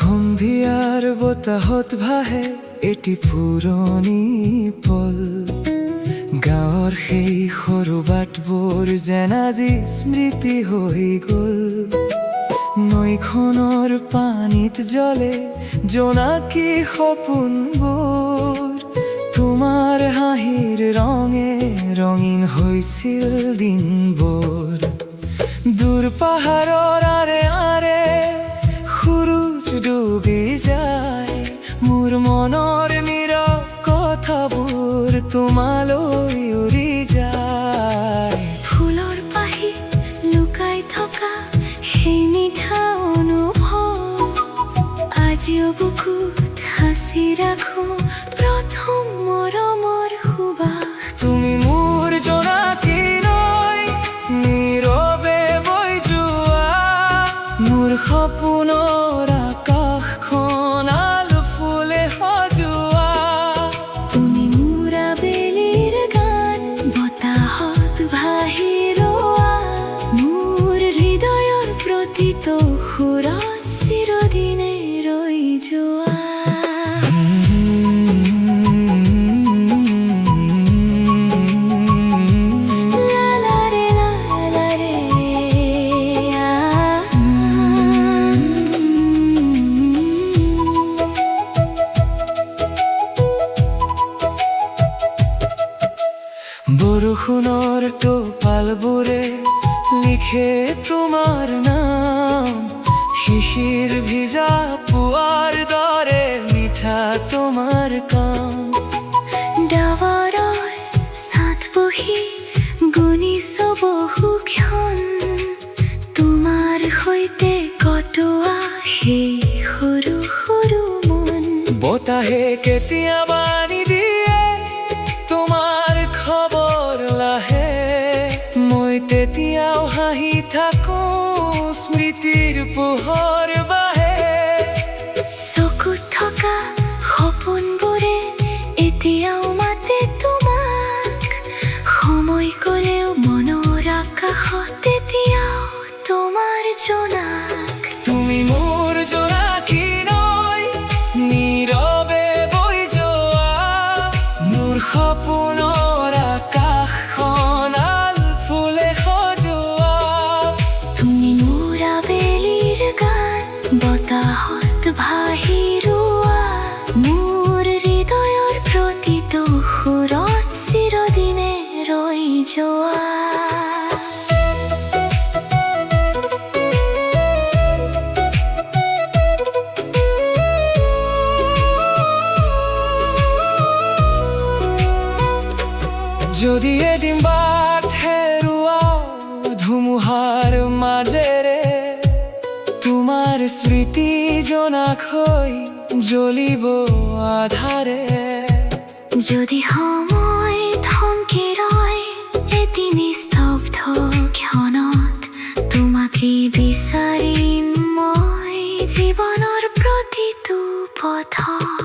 সন্ধিয়াৰ বতাহত ভাহে এটি পুৰণি পল, গাঁৱৰ সেই সৰু বাটবোৰ যেন আজি স্মৃতি হৈ গ'ল। নৈখনৰ পানীত জ্বলে জোনাকী সপোনবোৰ, তোমাৰ হাঁহিৰ ৰঙে ৰঙীন হৈছিল দিনবোৰ। দূৰ পাহাৰৰ আৰে আৰে সূৰুজ ডুবি যায়, মোৰ মনৰ নীৰৱ কথাবোৰ তোমালৈ উৰি যায়। ফুলৰ পাহিত লুকাই থকা সেই মিঠা অনুভৱ, আজিও বুকুত সাঁচি ৰাখো প্ৰথম মৰমৰ সুবাস। তুমি মোৰ জোনাকী নৈ, নীৰৱে বৈ যোৱা, মোৰ সপোনৰ আকাশখন আলো ফুলে সজোৱা। তুমি মোৰ আবেলিৰ গান, বতাহত ভাহি ৰোৱা, মোৰ হৃদয়ৰ প্ৰতিটো সুৰত চিৰদিনে ৰৈ যোৱা। বৰষুণৰ টোপালবোৰে লিখে তোমাৰ নাম, শিশিৰ ভিজা পুৱাৰ দৰে মিঠা তোমাৰ কাম। ডাৱৰৰ ছাত বহি গুনিছো বহু ক্ষণ, তোমাৰ সৈতে কটোৱা সেই সৰু সৰু মন। বতাহে কেতিয়াবা নিদিয়ে তোমাৰ খবৰ লাহে, মই তেতিয়াও হাঁহি থাকো স্মৃতিৰ পোহৰ বাহে। চকুত থকা সপোনবোৰে এতিয়াও মাতে তোমাক, সময় গ'লেও মনৰ আকাশত এতিয়াও তোমাৰ জোনাক। তুমি মোৰ জোনাকী নৈ, নীৰৱে বৈ যোৱা, মোৰ সপোনৰ আকাশখন আলো ফুলে সজোৱা। তুমি মোৰ আবেলিৰ গান, বতাহত ভাহি ৰোৱা, মোৰ হৃদয়ৰ প্ৰতিটো সুৰত চিৰদিনে ৰৈ যোৱা। যদি এদিন বাট হেৰুৱাও ধুমুহাৰ মাজেৰে, তোমাৰ স্মৃতি জোনাক হৈ জ্বলিব আধাৰে। যদি সময় থমকি ৰয় এটি নিস্তব্ধ ক্ষণত, তোমাকে বিচাৰিম মই জীৱনৰ প্ৰতিটো পথত।